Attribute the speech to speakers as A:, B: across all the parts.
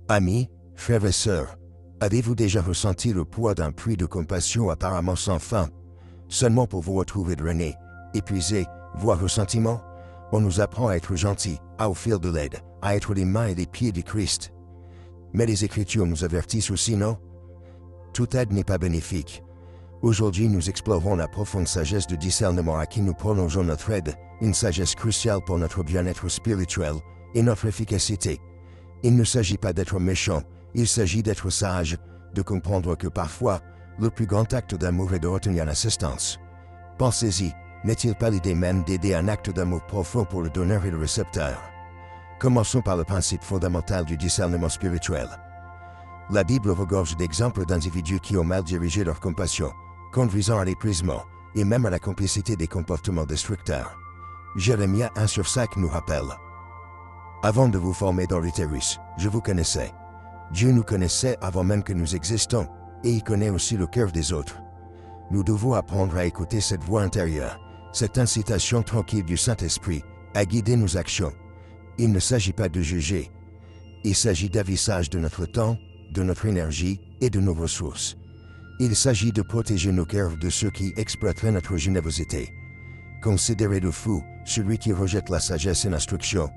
A: Amis, frères et sœurs, avez-vous déjà ressenti le poids d'un puits de compassion apparemment sans fin, seulement pour vous retrouver drainé, épuisé, voire ressentiment? On nous apprend à être gentils, à offrir de l'aide, à être les mains et les pieds du Christ. Mais les Écritures nous avertissent aussi, non? Toute aide n'est pas bénéfique. Aujourd'hui, nous explorons la profonde sagesse de discernement à qui nous prolongeons notre aide, une sagesse cruciale pour notre bien-être spirituel et notre efficacité. Il ne s'agit pas d'être méchant, il s'agit d'être sage, de comprendre que parfois, le plus grand acte d'amour est de retenir l'assistance. Pensez-y, n'est-il pas l'idée même d'aider un acte d'amour profond pour le donneur et le récepteur? Commençons par le principe fondamental du discernement spirituel. La Bible regorge d'exemples d'individus qui ont mal dirigé leur compassion, conduisant à l'épuisement et même à la complicité des comportements destructeurs. Jérémie 1:5 nous rappelle: Avant de vous former dans l'utérus, je vous connaissais. Dieu nous connaissait avant même que nous existons, et il connaît aussi le cœur des autres. Nous devons apprendre à écouter cette voix intérieure, cette incitation tranquille du Saint-Esprit, à guider nos actions. Il ne s'agit pas de juger. Il s'agit d'avissage de notre temps, de notre énergie et de nos ressources. Il s'agit de protéger nos cœurs de ceux qui exploiteraient notre générosité. Considérez le fou, celui qui rejette la sagesse et l'instruction.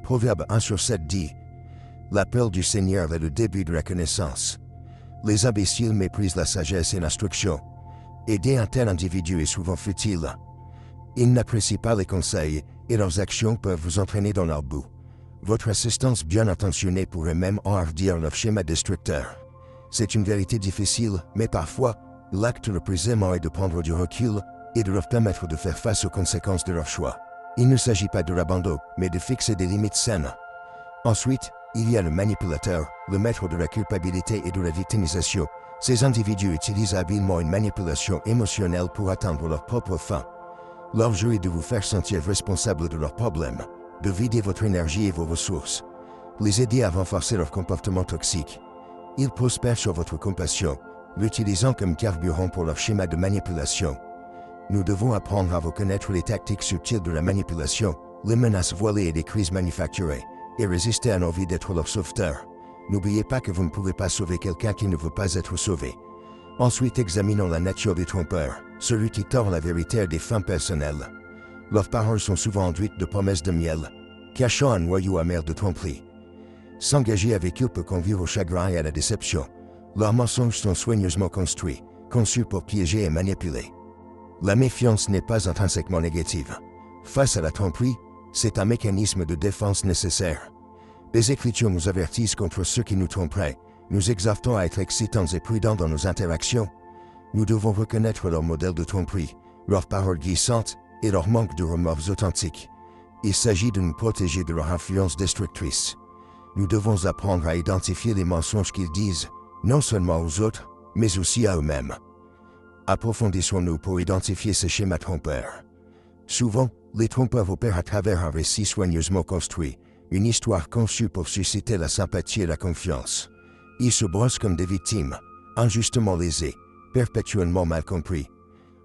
A: Proverbe 1:7 dit: L'appel du Seigneur est le début de la connaissance. Les imbéciles méprisent la sagesse et l'instruction. Aider un tel individu est souvent futile. Ils n'apprécient pas les conseils et leurs actions peuvent vous entraîner dans leur bout. Votre assistance bien intentionnée pourrait même enhardir leur schéma destructeur. C'est une vérité difficile, mais parfois, l'acte le plus aimant est de prendre du recul et de leur permettre de faire face aux conséquences de leur choix. Il ne s'agit pas de l'abandon, mais de fixer des limites saines. Ensuite, il y a le manipulateur, le maître de la culpabilité et de la victimisation. Ces individus utilisent habilement une manipulation émotionnelle pour atteindre leur propre fin. Leur jeu est de vous faire sentir responsable de leurs problèmes, de vider votre énergie et vos ressources, les aider à renforcer leur comportement toxique. Ils prospèrent sur votre compassion, l'utilisant comme carburant pour leur schéma de manipulation. Nous devons apprendre à reconnaître les tactiques subtiles de la manipulation, les menaces voilées et les crises manufacturées, et résister à l'envie d'être leur sauveteur. N'oubliez pas que vous ne pouvez pas sauver quelqu'un qui ne veut pas être sauvé. Ensuite, examinons la nature du trompeur, celui qui tord la vérité à des fins personnelles. Leurs paroles sont souvent enduites de promesses de miel, cachant un noyau amer de tromperie. S'engager avec eux peut conduire au chagrin et à la déception. Leurs mensonges sont soigneusement construits, conçus pour piéger et manipuler. La méfiance n'est pas intrinsèquement négative. Face à la tromperie, c'est un mécanisme de défense nécessaire. Les Écritures nous avertissent contre ceux qui nous tromperaient, nous exhortant à être excitants et prudents dans nos interactions. Nous devons reconnaître leur modèle de tromperie, leurs paroles glissantes et leur manque de remords authentiques. Il s'agit de nous protéger de leur influence destructrice. Nous devons apprendre à identifier les mensonges qu'ils disent, non seulement aux autres, mais aussi à eux-mêmes. Approfondissons-nous pour identifier ces schémas trompeurs. Souvent, les trompeurs opèrent à travers un récit soigneusement construit, une histoire conçue pour susciter la sympathie et la confiance. Ils se brossent comme des victimes, injustement lésées, perpétuellement mal compris.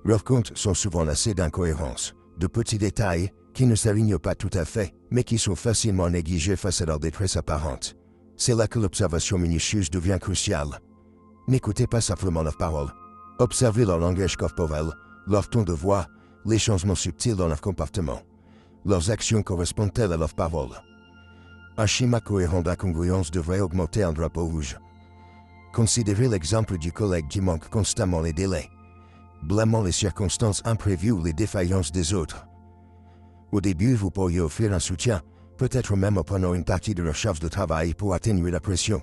A: Leurs contes sont souvent lassés d'incohérences, de petits détails qui ne s'alignent pas tout à fait, mais qui sont facilement négligés face à leur détresse apparente. C'est là que l'observation minutieuse devient cruciale. N'écoutez pas simplement leurs paroles. Observez leur langage corporel, leur ton de voix, les changements subtils dans leur comportement. Leurs actions correspondent-elles à leurs paroles? Un schéma cohérent d'incongruence devrait augmenter un drapeau rouge. Considérez l'exemple du collègue qui manque constamment les délais, blâmant les circonstances imprévues ou les défaillances des autres. Au début, vous pourriez offrir un soutien, peut-être même en prenant une partie de leur charge de travail pour atténuer la pression.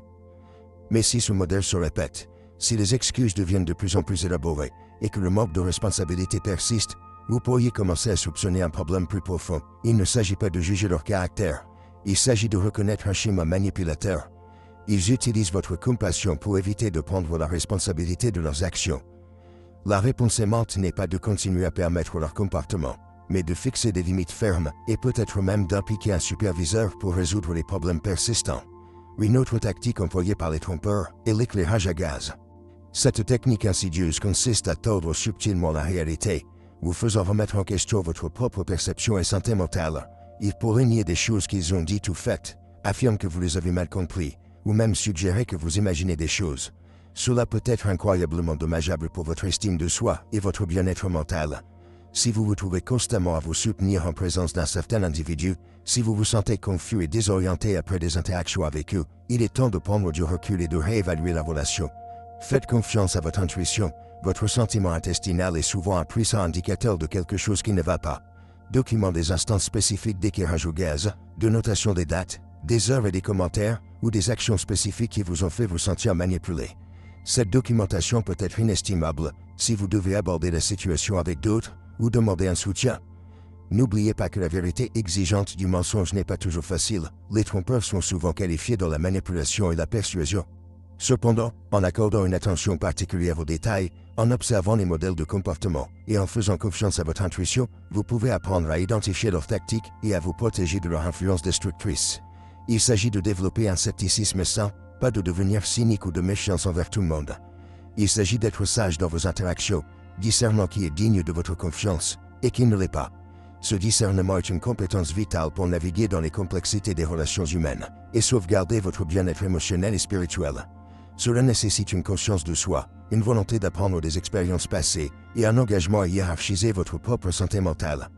A: Mais si ce modèle se répète, si les excuses deviennent de plus en plus élaborées et que le manque de responsabilité persiste, vous pourriez commencer à soupçonner un problème plus profond. Il ne s'agit pas de juger leur caractère, il s'agit de reconnaître un schéma manipulateur. Ils utilisent votre compassion pour éviter de prendre la responsabilité de leurs actions. La réponse aimante n'est pas de continuer à permettre leur comportement, mais de fixer des limites fermes et peut-être même d'impliquer un superviseur pour résoudre les problèmes persistants. Une autre tactique employée par les trompeurs est l'éclairage à gaz. Cette technique insidieuse consiste à tordre subtilement la réalité, vous faisant remettre en question votre propre perception et santé mentale. Ils pourraient nier des choses qu'ils ont dites ou faites, affirment que vous les avez mal compris, ou même suggérer que vous imaginez des choses. Cela peut être incroyablement dommageable pour votre estime de soi et votre bien-être mental. Si vous vous trouvez constamment à vous soutenir en présence d'un certain individu, si vous vous sentez confus et désorienté après des interactions avec eux, il est temps de prendre du recul et de réévaluer la relation. Faites confiance à votre intuition. Votre sentiment intestinal est souvent un puissant indicateur de quelque chose qui ne va pas. Document des instances spécifiques d'éclairage au gaz, de notation des dates, des heures et des commentaires, ou des actions spécifiques qui vous ont fait vous sentir manipulé. Cette documentation peut être inestimable si vous devez aborder la situation avec d'autres ou demander un soutien. N'oubliez pas que la vérité exigeante du mensonge n'est pas toujours facile. Les trompeurs sont souvent qualifiés dans la manipulation et la persuasion. Cependant, en accordant une attention particulière aux détails, en observant les modèles de comportement et en faisant confiance à votre intuition, vous pouvez apprendre à identifier leurs tactiques et à vous protéger de leur influence destructrice. Il s'agit de développer un scepticisme sain, pas de devenir cynique ou de méfiance envers tout le monde. Il s'agit d'être sage dans vos interactions, discernant qui est digne de votre confiance et qui ne l'est pas. Ce discernement est une compétence vitale pour naviguer dans les complexités des relations humaines et sauvegarder votre bien-être émotionnel et spirituel. Cela nécessite une conscience de soi, une volonté d'apprendre des expériences passées et un engagement à hiérarchiser votre propre santé mentale.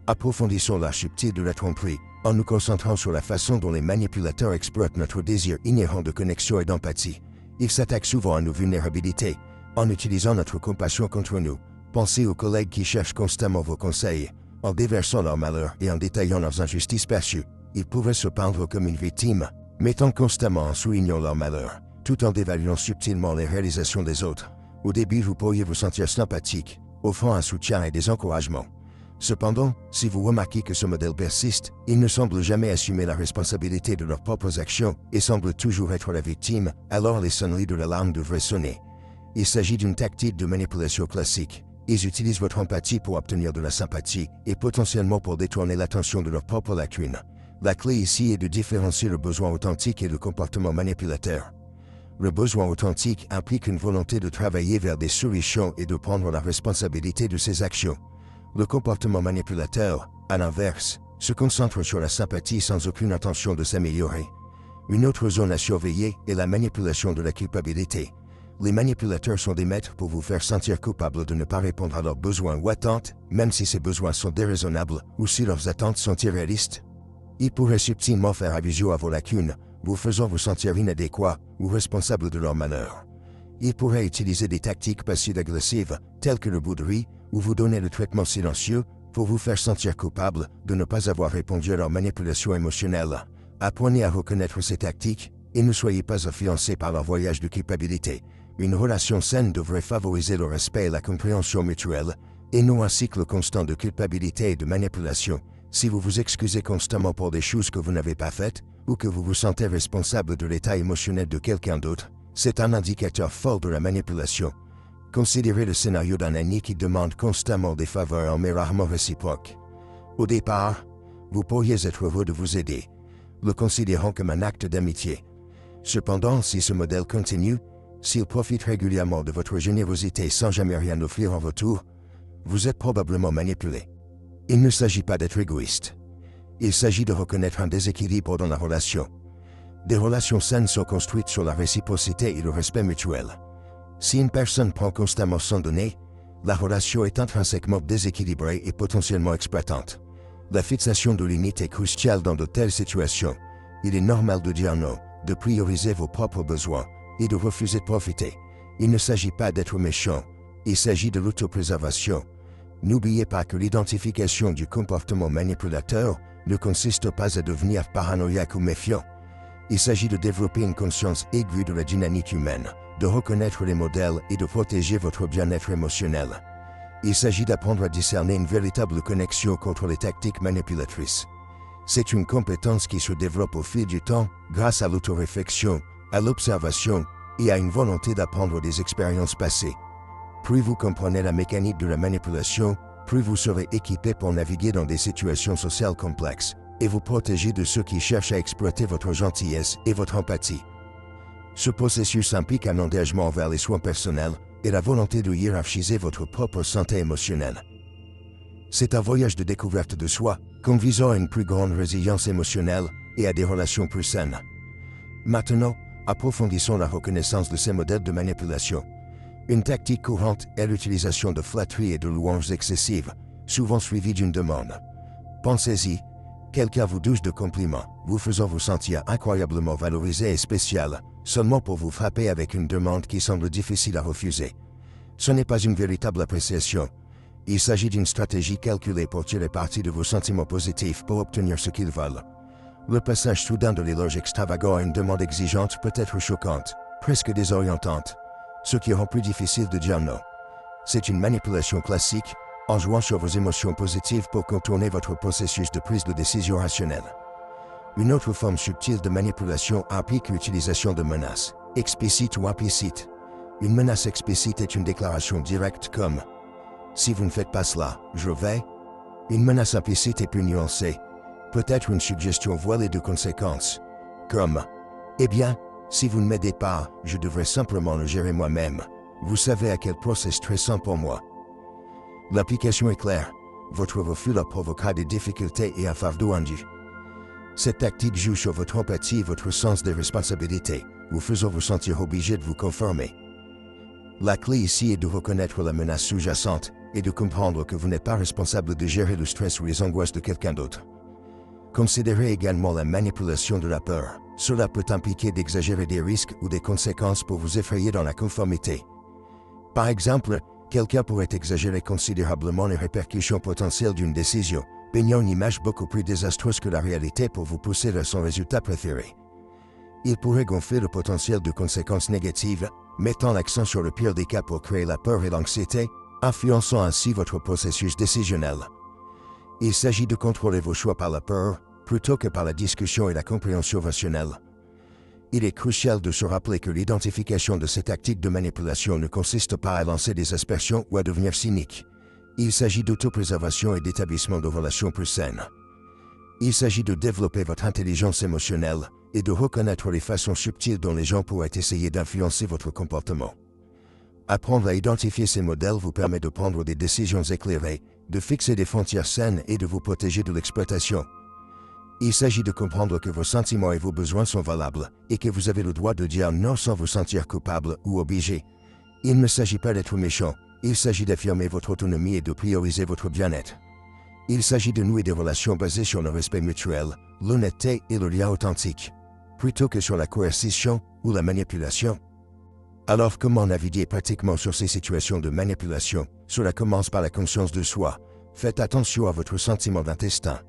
A: Approfondissons l'art subtil de la tromperie en nous concentrant sur la façon dont les manipulateurs exploitent notre désir inhérent de connexion et d'empathie. Ils s'attaquent souvent à nos vulnérabilités en utilisant notre compassion contre nous. Pensez aux collègues qui cherchent constamment vos conseils. En déversant leurs malheurs et en détaillant leurs injustices perçues, ils pourraient se peindre comme une victime, mettant constamment en soulignant leurs malheurs, tout en dévaluant subtilement les réalisations des autres. Au début, vous pourriez vous sentir sympathique, offrant un soutien et des encouragements. Cependant, si vous remarquez que ce modèle persiste, ils ne semblent jamais assumer la responsabilité de leurs propres actions et semblent toujours être la victime, alors les sonneries de l'alarme devraient sonner. Il s'agit d'une tactique de manipulation classique. Ils utilisent votre empathie pour obtenir de la sympathie et potentiellement pour détourner l'attention de leurs propres lacunes. La clé ici est de différencier le besoin authentique et le comportement manipulateur. Le besoin authentique implique une volonté de travailler vers des solutions et de prendre la responsabilité de ses actions. Le comportement manipulateur, à l'inverse, se concentre sur la sympathie sans aucune intention de s'améliorer. Une autre zone à surveiller est la manipulation de la culpabilité. Les manipulateurs sont des maîtres pour vous faire sentir coupable de ne pas répondre à leurs besoins ou attentes, même si ces besoins sont déraisonnables ou si leurs attentes sont irréalistes. Ils pourraient subtilement faire allusion à vos lacunes, vous faisant vous sentir inadéquat ou responsable de leur malheur. Ils pourraient utiliser des tactiques passives-agressives, telles que le bouderie, ou vous donner le traitement silencieux, pour vous faire sentir coupable de ne pas avoir répondu à leur manipulation émotionnelle. Apprenez à reconnaître ces tactiques et ne soyez pas influencés par leur voyage de culpabilité. Une relation saine devrait favoriser le respect et la compréhension mutuelle, et non un cycle constant de culpabilité et de manipulation. Si vous vous excusez constamment pour des choses que vous n'avez pas faites, ou que vous vous sentez responsable de l'état émotionnel de quelqu'un d'autre, c'est un indicateur fort de la manipulation. Considérez le scénario d'un ami qui demande constamment des faveurs mais rarement réciproques. Au départ, vous pourriez être heureux de vous aider, le considérant comme un acte d'amitié. Cependant, si ce modèle continue, s'il profite régulièrement de votre générosité sans jamais rien offrir en retour, vous êtes probablement manipulé. Il ne s'agit pas d'être égoïste. Il s'agit de reconnaître un déséquilibre dans la relation. Des relations saines sont construites sur la réciprocité et le respect mutuel. Si une personne prend constamment sans donner, la relation est intrinsèquement déséquilibrée et potentiellement exploitante. La fixation de limites est cruciale dans de telles situations. Il est normal de dire non, de prioriser vos propres besoins et de refuser de profiter. Il ne s'agit pas d'être méchant, il s'agit de l'autopréservation. N'oubliez pas que l'identification du comportement manipulateur ne consiste pas à devenir paranoïaque ou méfiant. Il s'agit de développer une conscience aiguë de la dynamique humaine, de reconnaître les modèles et de protéger votre bien-être émotionnel. Il s'agit d'apprendre à discerner une véritable connexion contre les tactiques manipulatrices. C'est une compétence qui se développe au fil du temps grâce à l'autoréflexion, à l'observation et à une volonté d'apprendre des expériences passées. Plus vous comprenez la mécanique de la manipulation, plus vous serez équipé pour naviguer dans des situations sociales complexes et vous protéger de ceux qui cherchent à exploiter votre gentillesse et votre empathie. Ce processus implique un engagement envers les soins personnels et la volonté de hiérarchiser votre propre santé émotionnelle. C'est un voyage de découverte de soi, conduisant à une plus grande résilience émotionnelle et à des relations plus saines. Maintenant, approfondissons la reconnaissance de ces modèles de manipulation. Une tactique courante est l'utilisation de flatteries et de louanges excessives, souvent suivies d'une demande. Pensez-y, quelqu'un vous douche de compliments, vous faisant vous sentir incroyablement valorisé et spécial, seulement pour vous frapper avec une demande qui semble difficile à refuser. Ce n'est pas une véritable appréciation. Il s'agit d'une stratégie calculée pour tirer parti de vos sentiments positifs pour obtenir ce qu'ils veulent. Le passage soudain de l'éloge extravagant à une demande exigeante peut être choquante, presque désorientante, ce qui rend plus difficile de dire non. C'est une manipulation classique, en jouant sur vos émotions positives pour contourner votre processus de prise de décision rationnelle. Une autre forme subtile de manipulation implique l'utilisation de menaces, explicites ou implicites. Une menace explicite est une déclaration directe comme « Si vous ne faites pas cela, je vais ». Une menace implicite est plus nuancée, peut-être une suggestion voilée de conséquences, comme « Eh bien, si vous ne m'aidez pas, je devrais simplement le gérer moi-même. Vous savez à quel point c'est stressant pour moi. » L'application est claire. Votre refus leur provoquera des difficultés et un fardeau indu. Cette tactique joue sur votre empathie et votre sens des responsabilités, vous faisant vous sentir obligé de vous conformer. La clé ici est de reconnaître la menace sous-jacente et de comprendre que vous n'êtes pas responsable de gérer le stress ou les angoisses de quelqu'un d'autre. Considérez également la manipulation de la peur. Cela peut impliquer d'exagérer des risques ou des conséquences pour vous effrayer dans la conformité. Par exemple, quelqu'un pourrait exagérer considérablement les répercussions potentielles d'une décision, peignant une image beaucoup plus désastreuse que la réalité pour vous pousser vers son résultat préféré. Il pourrait gonfler le potentiel de conséquences négatives, mettant l'accent sur le pire des cas pour créer la peur et l'anxiété, influençant ainsi votre processus décisionnel. Il s'agit de contrôler vos choix par la peur, plutôt que par la discussion et la compréhension rationnelle. Il est crucial de se rappeler que l'identification de ces tactiques de manipulation ne consiste pas à lancer des aspersions ou à devenir cynique. Il s'agit d'autopréservation et d'établissement de relations plus saines. Il s'agit de développer votre intelligence émotionnelle et de reconnaître les façons subtiles dont les gens pourraient essayer d'influencer votre comportement. Apprendre à identifier ces modèles vous permet de prendre des décisions éclairées, de fixer des frontières saines et de vous protéger de l'exploitation. Il s'agit de comprendre que vos sentiments et vos besoins sont valables et que vous avez le droit de dire non sans vous sentir coupable ou obligé. Il ne s'agit pas d'être méchant, il s'agit d'affirmer votre autonomie et de prioriser votre bien-être. Il s'agit de nouer des relations basées sur le respect mutuel, l'honnêteté et le lien authentique, plutôt que sur la coercition ou la manipulation. Alors comment naviguer pratiquement sur ces situations de manipulation? Cela commence par la conscience de soi. Faites attention à votre sentiment d'intestin.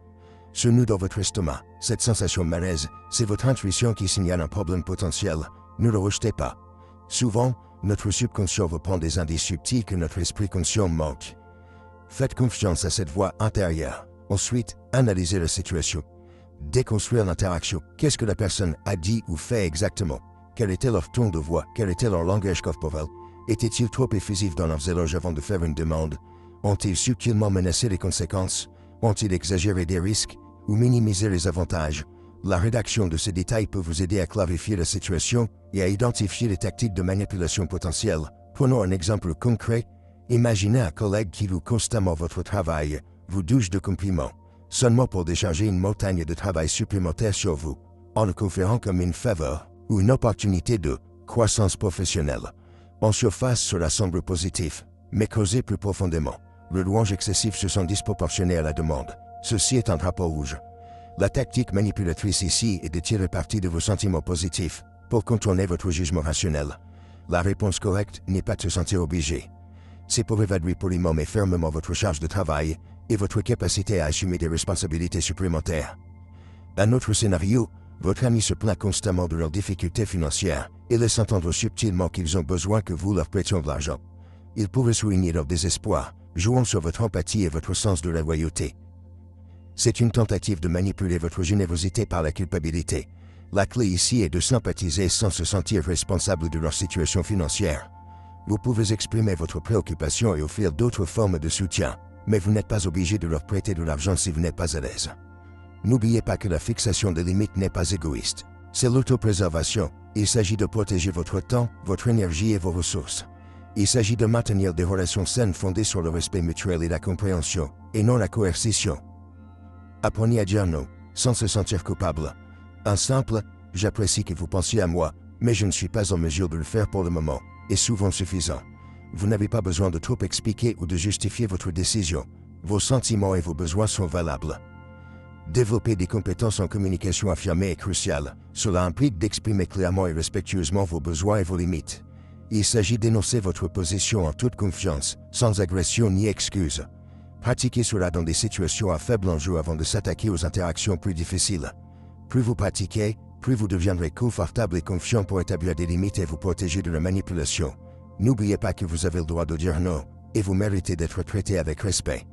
A: Ce nœud dans votre estomac, cette sensation de malaise, c'est votre intuition qui signale un problème potentiel. Ne le rejetez pas. Souvent, notre subconscient reprend des indices subtils que notre esprit conscient manque. Faites confiance à cette voix intérieure. Ensuite, analysez la situation. Déconstruire l'interaction. Qu'est-ce que la personne a dit ou fait exactement? Quel était leur ton de voix? Quel était leur langage corporel? Étaient-ils trop effusifs dans leurs éloges avant de faire une demande? Ont-ils subtilement menacé les conséquences? Ont-ils exagéré des risques ou minimisé les avantages? La rédaction de ces détails peut vous aider à clarifier la situation et à identifier les tactiques de manipulation potentielles. Prenons un exemple concret. Imaginez un collègue qui loue constamment votre travail, vous douche de compliments, seulement pour décharger une montagne de travail supplémentaire sur vous, en le conférant comme une faveur ou une opportunité de croissance professionnelle. En surface, cela semble positif, mais causé plus profondément. Le louange excessif se sent disproportionné à la demande. Ceci est un drapeau rouge. La tactique manipulatrice ici est de tirer parti de vos sentiments positifs pour contourner votre jugement rationnel. La réponse correcte n'est pas de se sentir obligé. C'est pour évaluer poliment mais fermement votre charge de travail et votre capacité à assumer des responsabilités supplémentaires. Un autre scénario, votre ami se plaint constamment de leurs difficultés financières et laisse entendre subtilement qu'ils ont besoin que vous leur prêtiez de l'argent. Il pourrait souligner leur désespoir, jouant sur votre empathie et votre sens de la loyauté. C'est une tentative de manipuler votre générosité par la culpabilité. La clé ici est de sympathiser sans se sentir responsable de leur situation financière. Vous pouvez exprimer votre préoccupation et offrir d'autres formes de soutien, mais vous n'êtes pas obligé de leur prêter de l'argent si vous n'êtes pas à l'aise. N'oubliez pas que la fixation des limites n'est pas égoïste. C'est l'autopréservation. Il s'agit de protéger votre temps, votre énergie et vos ressources. Il s'agit de maintenir des relations saines fondées sur le respect mutuel et la compréhension, et non la coercition. Apprenez à dire non, sans se sentir coupable. Un simple J'apprécie que vous pensiez à moi, mais je ne suis pas en mesure de le faire pour le moment, et souvent suffisant. Vous n'avez pas besoin de trop expliquer ou de justifier votre décision. Vos sentiments et vos besoins sont valables. Développer des compétences en communication affirmée est crucial. Cela implique d'exprimer clairement et respectueusement vos besoins et vos limites. Il s'agit d'énoncer votre position en toute confiance, sans agression ni excuse. Pratiquez cela dans des situations à faible enjeu avant de s'attaquer aux interactions plus difficiles. Plus vous pratiquez, plus vous deviendrez confortable et confiant pour établir des limites et vous protéger de la manipulation. N'oubliez pas que vous avez le droit de dire non, et vous méritez d'être traité avec respect.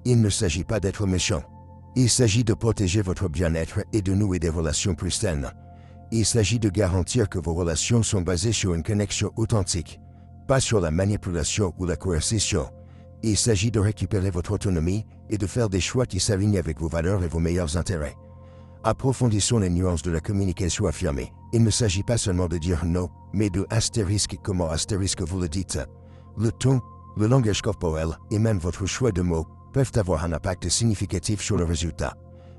A: Il ne s'agit pas d'être méchant. Il s'agit de protéger votre bien-être et de nouer des relations plus saines. Il s'agit de garantir que vos relations sont basées sur une connexion authentique, pas sur la manipulation ou la coercition. Il s'agit de récupérer votre autonomie et de faire des choix qui s'alignent avec vos valeurs et vos meilleurs intérêts. Approfondissons les nuances de la communication affirmée. Il ne s'agit pas seulement de dire non, mais de astérisque comment astérisque vous le dites. Le ton, le langage corporel et même votre choix de mots peuvent avoir un impact significatif sur le résultat.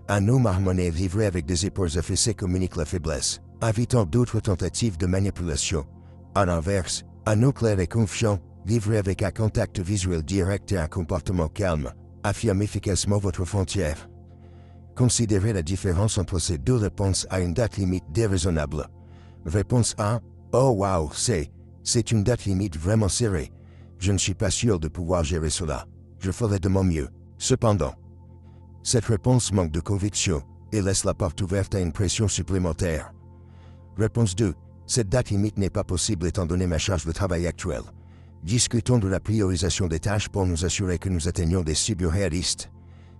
A: Un homme harmonieux livré avec des épaules affaissées communique la faiblesse, évitant d'autres tentatives de manipulation. À l'inverse, un homme clair et confiant, livré avec un contact visuel direct et un comportement calme, affirme efficacement votre frontière. Considérez la différence entre ces deux réponses à une date limite déraisonnable. Réponse 1. Oh wow, c'est une date limite vraiment serrée. Je ne suis pas sûr de pouvoir gérer cela. Je ferai de mon mieux. Cependant, cette réponse manque de conviction et laisse la porte ouverte à une pression supplémentaire. Réponse 2. Cette date limite n'est pas possible étant donné ma charge de travail actuelle. Discutons de la priorisation des tâches pour nous assurer que nous atteignons des cibles réalistes.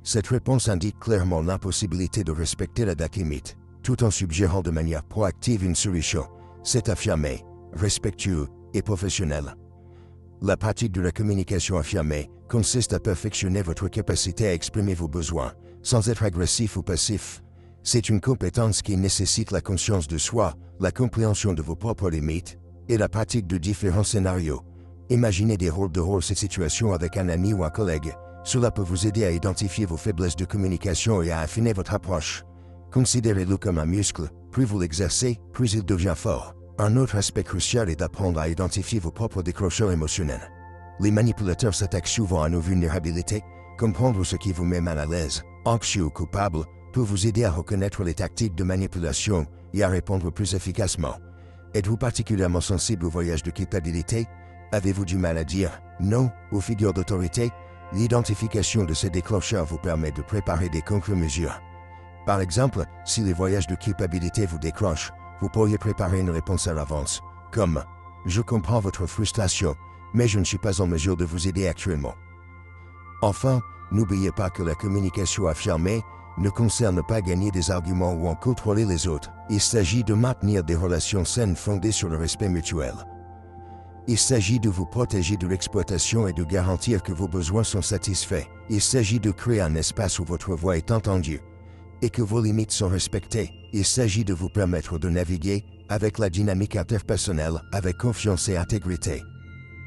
A: Cette réponse indique clairement l'impossibilité de respecter la date limite, tout en suggérant de manière proactive une solution. C'est affirmé, respectueux et professionnel. La pratique de la communication affirmée consiste à perfectionner votre capacité à exprimer vos besoins, sans être agressif ou passif. C'est une compétence qui nécessite la conscience de soi, la compréhension de vos propres limites, et la pratique de différents scénarios. Imaginez des rôles de cette situation avec un ami ou un collègue. Cela peut vous aider à identifier vos faiblesses de communication et à affiner votre approche. Considérez-le comme un muscle. Plus vous l'exercez, plus il devient fort. Un autre aspect crucial est d'apprendre à identifier vos propres décrocheurs émotionnels. Les manipulateurs s'attaquent souvent à nos vulnérabilités. Comprendre ce qui vous met mal à l'aise, anxieux ou coupable, peut vous aider à reconnaître les tactiques de manipulation et à répondre plus efficacement. Êtes-vous particulièrement sensible au voyage de culpabilité? Avez-vous du mal à dire non aux figures d'autorité? L'identification de ces déclencheurs vous permet de préparer des contre-mesures. Par exemple, si les voyages de culpabilité vous déclenchent, vous pourriez préparer une réponse à l'avance, comme « Je comprends votre frustration, mais je ne suis pas en mesure de vous aider actuellement ». Enfin, n'oubliez pas que la communication affirmée ne concerne pas gagner des arguments ou en contrôler les autres. Il s'agit de maintenir des relations saines fondées sur le respect mutuel. Il s'agit de vous protéger de l'exploitation et de garantir que vos besoins sont satisfaits. Il s'agit de créer un espace où votre voix est entendue et que vos limites sont respectées. Il s'agit de vous permettre de naviguer avec la dynamique interpersonnelle avec confiance et intégrité.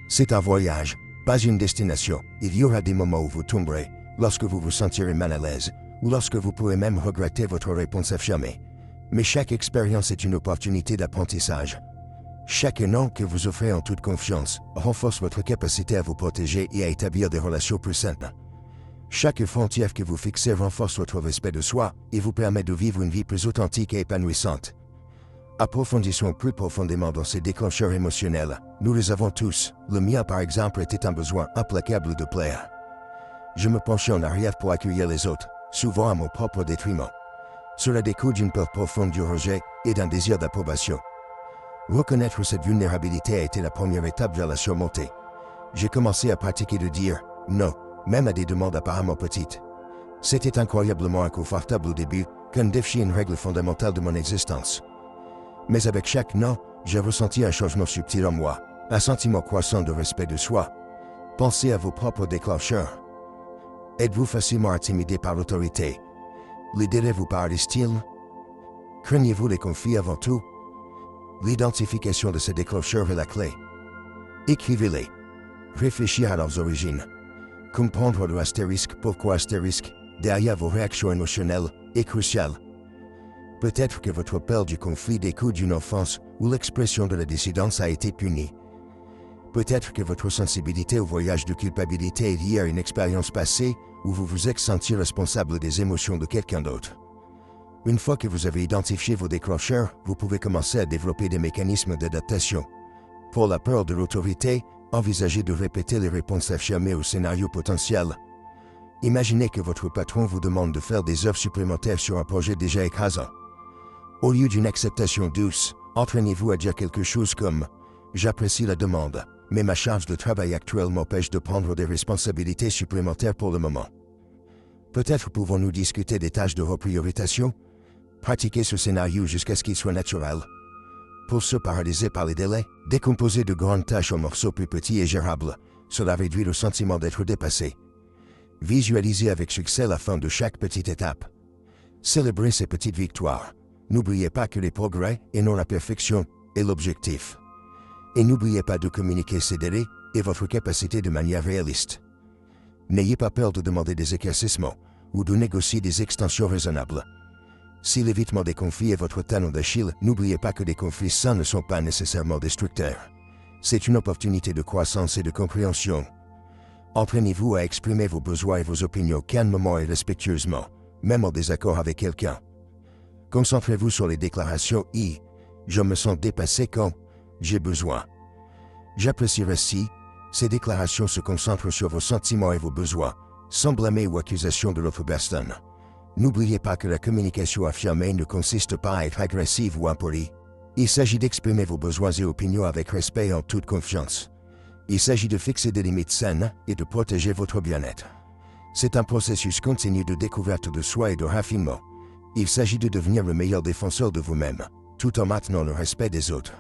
A: C'est un voyage, pas une destination. Il y aura des moments où vous tomberez, lorsque vous vous sentirez mal à l'aise, ou lorsque vous pourrez même regretter votre réponse affirmée. Mais chaque expérience est une opportunité d'apprentissage. Chaque non que vous offrez en toute confiance renforce votre capacité à vous protéger et à établir des relations plus saines. Chaque frontière que vous fixez renforce votre respect de soi et vous permet de vivre une vie plus authentique et épanouissante. Approfondissons plus profondément dans ces déclencheurs émotionnels. Nous les avons tous. Le mien, par exemple, était un besoin implacable de plaire. Je me penchais en arrière pour accueillir les autres, souvent à mon propre détriment. Cela découle d'une peur profonde du rejet et d'un désir d'approbation. Reconnaître cette vulnérabilité a été la première étape vers la surmonter. J'ai commencé à pratiquer de dire non, même à des demandes apparemment petites. C'était incroyablement inconfortable au début, comme défier une règle fondamentale de mon existence. Mais avec chaque non, j'ai ressenti un changement subtil en moi, un sentiment croissant de respect de soi. Pensez à vos propres déclencheurs. Êtes-vous facilement intimidé par l'autorité? Les délais vous paralyssent-ils? Craignez-vous les conflits avant tout? L'identification de ces déclencheurs est la clé. Écrivez-les. Réfléchir à leurs origines. Comprendre le astérisque, pourquoi astérisque, derrière vos réactions émotionnelles, est crucial. Peut-être que votre peur du conflit découle d'une enfance où l'expression de la dissidence a été punie. Peut-être que votre sensibilité au voyage de culpabilité est liée à une expérience passée où vous vous êtes senti responsable des émotions de quelqu'un d'autre. Une fois que vous avez identifié vos déclencheurs, vous pouvez commencer à développer des mécanismes d'adaptation. Pour la peur de l'autorité, envisagez de répéter les réponses affirmées au scénario potentiel. Imaginez que votre patron vous demande de faire des heures supplémentaires sur un projet déjà écrasant. Au lieu d'une acceptation douce, entraînez-vous à dire quelque chose comme « J'apprécie la demande, mais ma charge de travail actuelle m'empêche de prendre des responsabilités supplémentaires pour le moment. » Peut-être pouvons-nous discuter des tâches de repriorisation? Pratiquez ce scénario jusqu'à ce qu'il soit naturel. Pour se paralyser par les délais, décomposez de grandes tâches en morceaux plus petits et gérables. Cela réduit le sentiment d'être dépassé. Visualisez avec succès la fin de chaque petite étape. Célébrez ces petites victoires. N'oubliez pas que les progrès, et non la perfection, est l'objectif. Et n'oubliez pas de communiquer ces délais et votre capacité de manière réaliste. N'ayez pas peur de demander des éclaircissements ou de négocier des extensions raisonnables. Si l'évitement des conflits est votre talon d'Achille, n'oubliez pas que des conflits sains ne sont pas nécessairement destructeurs. C'est une opportunité de croissance et de compréhension. Entraînez-vous à exprimer vos besoins et vos opinions calmement et respectueusement, même en désaccord avec quelqu'un. Concentrez-vous sur les déclarations « je me sens dépassé quand j'ai besoin ». J'apprécierais si ces déclarations se concentrent sur vos sentiments et vos besoins, sans blâmer ou accusation de l'autre personne. N'oubliez pas que la communication affirmée ne consiste pas à être agressive ou impolie. Il s'agit d'exprimer vos besoins et opinions avec respect et en toute confiance. Il s'agit de fixer des limites saines et de protéger votre bien-être. C'est un processus continu de découverte de soi et de raffinement. Il s'agit de devenir le meilleur défenseur de vous-même, tout en maintenant le respect des autres.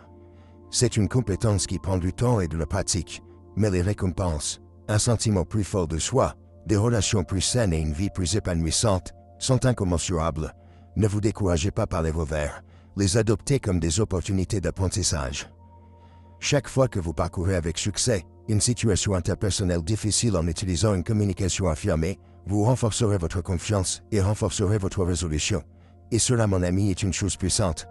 A: C'est une compétence qui prend du temps et de la pratique, mais les récompenses, un sentiment plus fort de soi, des relations plus saines et une vie plus épanouissante sont incommensurables. Ne vous découragez pas par les revers, les adoptez comme des opportunités d'apprentissage. Chaque fois que vous parcourez avec succès une situation interpersonnelle difficile en utilisant une communication affirmée, vous renforcerez votre confiance et renforcerez votre résolution. Et cela, mon ami, est une chose puissante.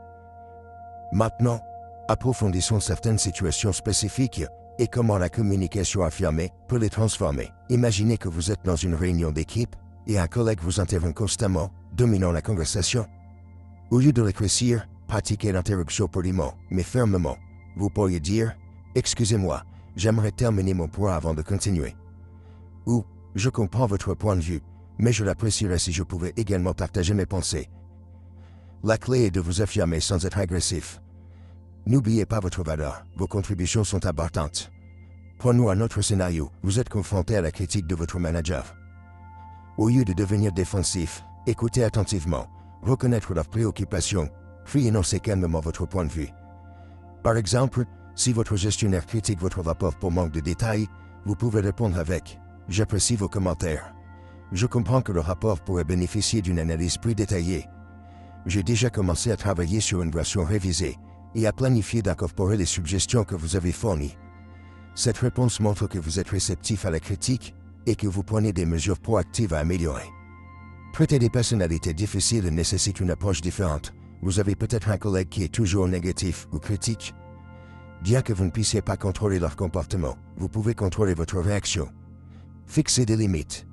A: Maintenant, approfondissons certaines situations spécifiques et comment la communication affirmée peut les transformer. Imaginez que vous êtes dans une réunion d'équipe et un collègue vous interrompt constamment, dominant la conversation. Au lieu de l'éclaircir, pratiquez l'interruption poliment, mais fermement. Vous pourriez dire « Excusez-moi, j'aimerais terminer mon point avant de continuer. » Ou « Je comprends votre point de vue, mais je l'apprécierais si je pouvais également partager mes pensées. » La clé est de vous affirmer sans être agressif. N'oubliez pas votre valeur, vos contributions sont importantes. Prenons un autre scénario, vous êtes confronté à la critique de votre manager. Au lieu de devenir défensif, écoutez attentivement, reconnaître leurs préoccupations, puis énoncez calmement votre point de vue. Par exemple, si votre gestionnaire critique votre rapport pour manque de détails, vous pouvez répondre avec « J'apprécie vos commentaires. Je comprends que le rapport pourrait bénéficier d'une analyse plus détaillée. J'ai déjà commencé à travailler sur une version révisée et à planifier d'incorporer les suggestions que vous avez fournies. » Cette réponse montre que vous êtes réceptif à la critique et que vous prenez des mesures proactives à améliorer. Traiter des personnalités difficiles nécessite une approche différente. Vous avez peut-être un collègue qui est toujours négatif ou critique. Bien que vous ne puissiez pas contrôler leur comportement, vous pouvez contrôler votre réaction. Fixez des limites.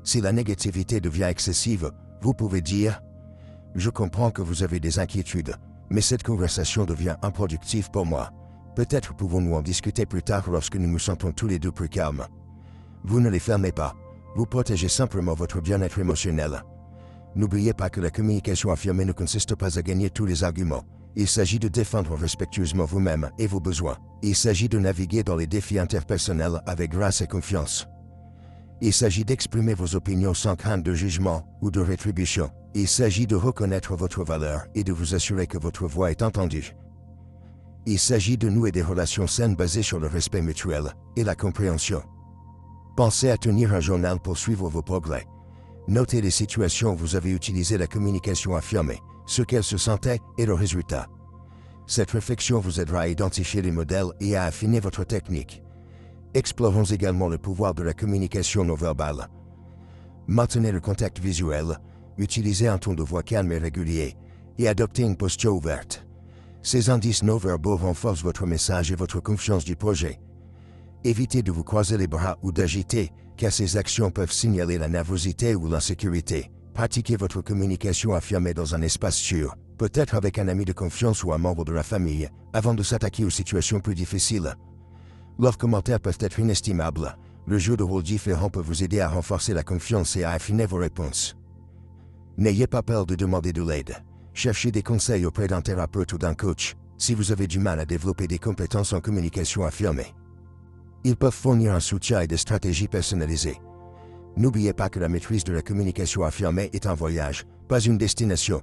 A: Si la négativité devient excessive, vous pouvez dire « Je comprends que vous avez des inquiétudes, mais cette conversation devient improductive pour moi. Peut-être pouvons-nous en discuter plus tard lorsque nous nous sentons tous les deux plus calmes. » Vous ne les fermez pas. Vous protégez simplement votre bien-être émotionnel. N'oubliez pas que la communication affirmée ne consiste pas à gagner tous les arguments. Il s'agit de défendre respectueusement vous-même et vos besoins. Il s'agit de naviguer dans les défis interpersonnels avec grâce et confiance. Il s'agit d'exprimer vos opinions sans crainte de jugement ou de rétribution. Il s'agit de reconnaître votre valeur et de vous assurer que votre voix est entendue. Il s'agit de nouer des relations saines basées sur le respect mutuel et la compréhension. Pensez à tenir un journal pour suivre vos progrès. Notez les situations où vous avez utilisé la communication affirmée, ce qu'elle se sentait et le résultat. Cette réflexion vous aidera à identifier les modèles et à affiner votre technique. Explorons également le pouvoir de la communication non verbale. Maintenez le contact visuel, utilisez un ton de voix calme et régulier, et adoptez une posture ouverte. Ces indices non-verbaux renforcent votre message et votre confiance du projet. Évitez de vous croiser les bras ou d'agiter, car ces actions peuvent signaler la nervosité ou l'insécurité. Pratiquez votre communication affirmée dans un espace sûr, peut-être avec un ami de confiance ou un membre de la famille, avant de s'attaquer aux situations plus difficiles. Leurs commentaires peuvent être inestimables. Le jeu de rôle différent peut vous aider à renforcer la confiance et à affiner vos réponses. N'ayez pas peur de demander de l'aide. Cherchez des conseils auprès d'un thérapeute ou d'un coach, si vous avez du mal à développer des compétences en communication affirmées. Ils peuvent fournir un soutien et des stratégies personnalisées. N'oubliez pas que la maîtrise de la communication affirmée est un voyage, pas une destination.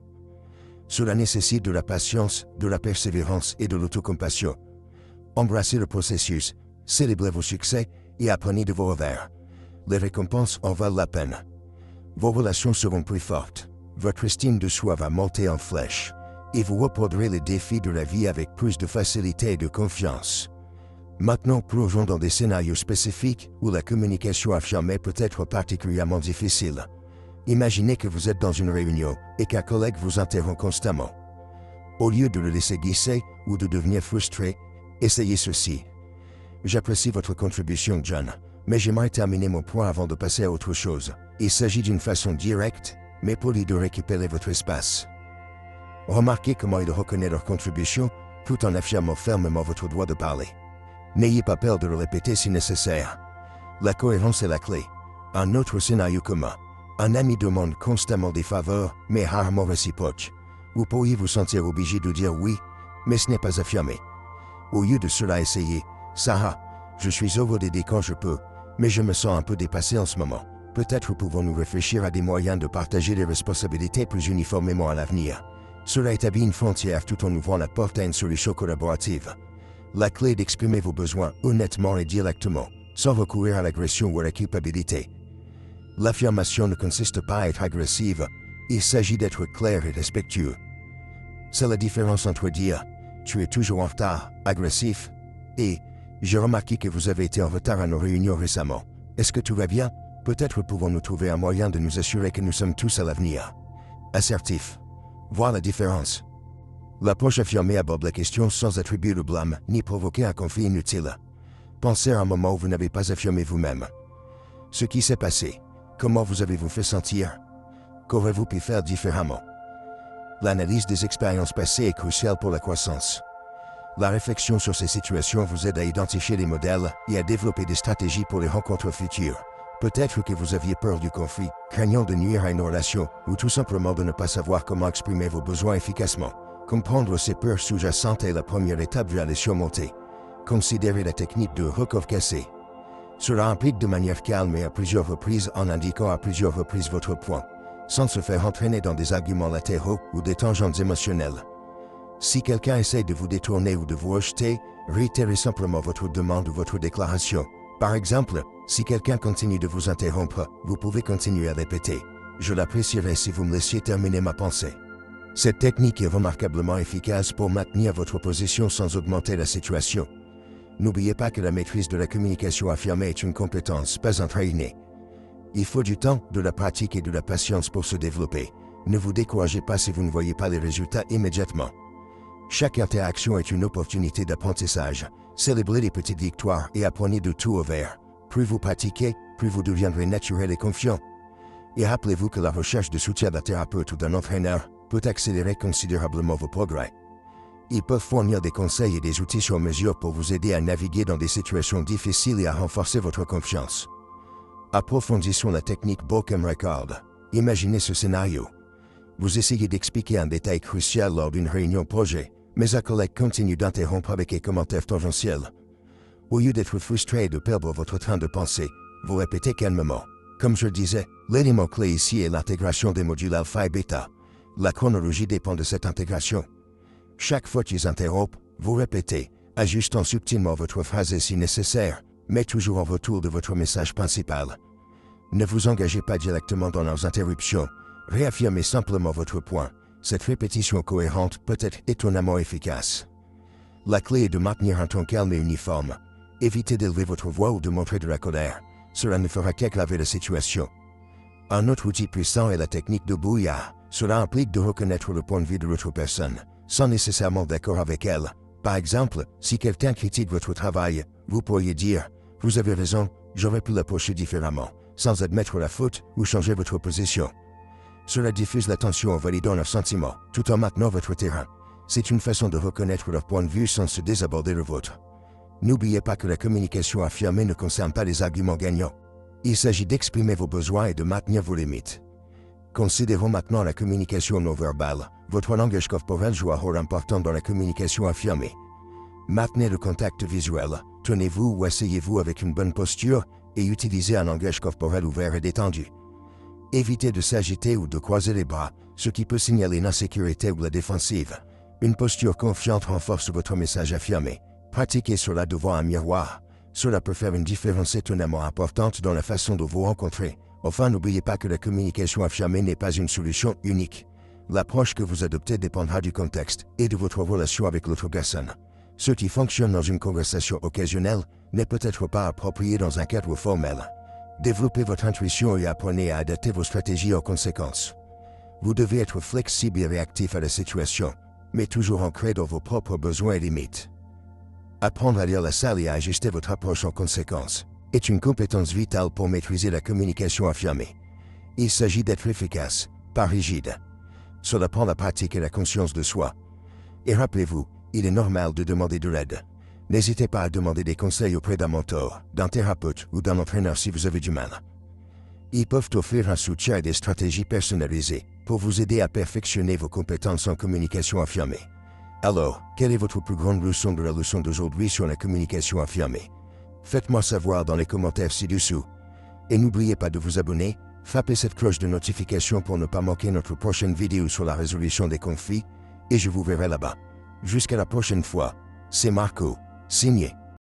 A: Cela nécessite de la patience, de la persévérance et de l'autocompassion. Embrassez le processus, célébrez vos succès et apprenez de vos revers. Les récompenses en valent la peine. Vos relations seront plus fortes, votre estime de soi va monter en flèche, et vous reprendrez les défis de la vie avec plus de facilité et de confiance. Maintenant, plongeons dans des scénarios spécifiques où la communication affirmée peut être particulièrement difficile. Imaginez que vous êtes dans une réunion et qu'un collègue vous interrompt constamment. Au lieu de le laisser glisser ou de devenir frustré, essayez ceci. J'apprécie votre contribution, John, mais j'aimerais terminer mon point avant de passer à autre chose. Il s'agit d'une façon directe, mais polie de récupérer votre espace. Remarquez comment il reconnaît leur contribution, tout en affirmant fermement votre droit de parler. N'ayez pas peur de le répéter si nécessaire. La cohérence est la clé. Un autre scénario commun. Un ami demande constamment des faveurs, mais rarement réciproques. Vous pourriez vous sentir obligé de dire oui, mais ce n'est pas affirmé. Au lieu de cela, essayez. Sarah, je suis heureux d'aider quand je peux, mais je me sens un peu dépassé en ce moment. Peut-être pouvons-nous réfléchir à des moyens de partager les responsabilités plus uniformément à l'avenir. Cela établit une frontière tout en ouvrant la porte à une solution collaborative. La clé est d'exprimer vos besoins honnêtement et directement, sans recourir à l'agression ou à la culpabilité. L'affirmation ne consiste pas à être agressive, il s'agit d'être clair et respectueux. C'est la différence entre dire « tu es toujours en retard, agressif » et « j'ai remarqué que vous avez été en retard à nos réunions récemment. Est-ce que tout va bien? Peut-être pouvons-nous trouver un moyen de nous assurer que nous sommes tous à l'avenir. » Assertif. Voir la différence. L'approche affirmée aborde la question sans attribuer le blâme ni provoquer un conflit inutile. Pensez à un moment où vous n'avez pas affirmé vous-même. Ce qui s'est passé. Comment vous avez-vous fait sentir? Qu'aurez-vous pu faire différemment? L'analyse des expériences passées est cruciale pour la croissance. La réflexion sur ces situations vous aide à identifier les modèles et à développer des stratégies pour les rencontres futures. Peut-être que vous aviez peur du conflit, craignant de nuire à une relation, ou tout simplement de ne pas savoir comment exprimer vos besoins efficacement. Comprendre ces peurs sous-jacentes est la première étape vers les surmonter. Considérez la technique de recours cassé. Cela implique de manière calme et à plusieurs reprises en indiquant à plusieurs reprises votre point, sans se faire entraîner dans des arguments latéraux ou des tangentes émotionnelles. Si quelqu'un essaie de vous détourner ou de vous rejeter, réitérez simplement votre demande ou votre déclaration. Par exemple, si quelqu'un continue de vous interrompre, vous pouvez continuer à répéter « Je l'apprécierais si vous me laissiez terminer ma pensée ». Cette technique est remarquablement efficace pour maintenir votre position sans augmenter la situation. N'oubliez pas que la maîtrise de la communication affirmée est une compétence, pas un trait inné. Il faut du temps, de la pratique et de la patience pour se développer. Ne vous découragez pas si vous ne voyez pas les résultats immédiatement. Chaque interaction est une opportunité d'apprentissage. Célébrez les petites victoires et apprenez de tout au vert. Plus vous pratiquez, plus vous deviendrez naturel et confiant. Et rappelez-vous que la recherche de soutien d'un thérapeute ou d'un entraîneur peut accélérer considérablement vos progrès. Ils peuvent fournir des conseils et des outils sur mesure pour vous aider à naviguer dans des situations difficiles et à renforcer votre confiance. Approfondissons la technique Broken Record. Imaginez ce scénario. Vous essayez d'expliquer un détail crucial lors d'une réunion projet, mais un collègue continue d'interrompre avec des commentaires tangentiels. Au lieu d'être frustré et de perdre votre train de pensée, vous répétez calmement. Comme je le disais, l'élément clé ici est l'intégration des modules alpha et bêta. La chronologie dépend de cette intégration. Chaque fois qu'ils interrompent, vous répétez, ajustant subtilement votre phrase si nécessaire, mais toujours en retour de votre message principal. Ne vous engagez pas directement dans leurs interruptions, réaffirmez simplement votre point. Cette répétition cohérente peut être étonnamment efficace. La clé est de maintenir un ton calme et uniforme. Évitez d'élever votre voix ou de montrer de la colère. Cela ne fera qu'aggraver la situation. Un autre outil puissant est la technique de brouillard. Cela implique de reconnaître le point de vue de l'autre personne, sans nécessairement d'accord avec elle. Par exemple, si quelqu'un critique votre travail, vous pourriez dire « Vous avez raison, j'aurais pu l'approcher différemment », sans admettre la faute ou changer votre position. Cela diffuse l'attention en validant leurs sentiments, tout en maintenant votre terrain. C'est une façon de reconnaître leur point de vue sans se désaborder le vôtre. N'oubliez pas que la communication affirmée ne concerne pas les arguments gagnants. Il s'agit d'exprimer vos besoins et de maintenir vos limites. Considérons maintenant la communication non verbale. Votre langage corporel joue un rôle important dans la communication affirmée. Maintenez le contact visuel, tenez-vous ou asseyez-vous avec une bonne posture et utilisez un langage corporel ouvert et détendu. Évitez de s'agiter ou de croiser les bras, ce qui peut signaler l'insécurité ou la défensive. Une posture confiante renforce votre message affirmé. Pratiquez cela devant un miroir. Cela peut faire une différence étonnamment importante dans la façon de vous rencontrer. Enfin, n'oubliez pas que la communication affirmée n'est pas une solution unique. L'approche que vous adoptez dépendra du contexte et de votre relation avec l'autre personne. Ce qui fonctionne dans une conversation occasionnelle n'est peut-être pas approprié dans un cadre formel. Développez votre intuition et apprenez à adapter vos stratégies en conséquence. Vous devez être flexible et réactif à la situation, mais toujours ancré dans vos propres besoins et limites. Apprendre à lire la salle et à ajuster votre approche en conséquence est une compétence vitale pour maîtriser la communication affirmée. Il s'agit d'être efficace, pas rigide. Cela prend la pratique et la conscience de soi. Et rappelez-vous, il est normal de demander de l'aide. N'hésitez pas à demander des conseils auprès d'un mentor, d'un thérapeute ou d'un entraîneur si vous avez du mal. Ils peuvent offrir un soutien et des stratégies personnalisées pour vous aider à perfectionner vos compétences en communication affirmée. Alors, quelle est votre plus grande leçon de la leçon d'aujourd'hui sur la communication affirmée? Faites-moi savoir dans les commentaires ci-dessous. Et n'oubliez pas de vous abonner, frappez cette cloche de notification pour ne pas manquer notre prochaine vidéo sur la résolution des conflits, et je vous verrai là-bas. Jusqu'à la prochaine fois, c'est Marco, signé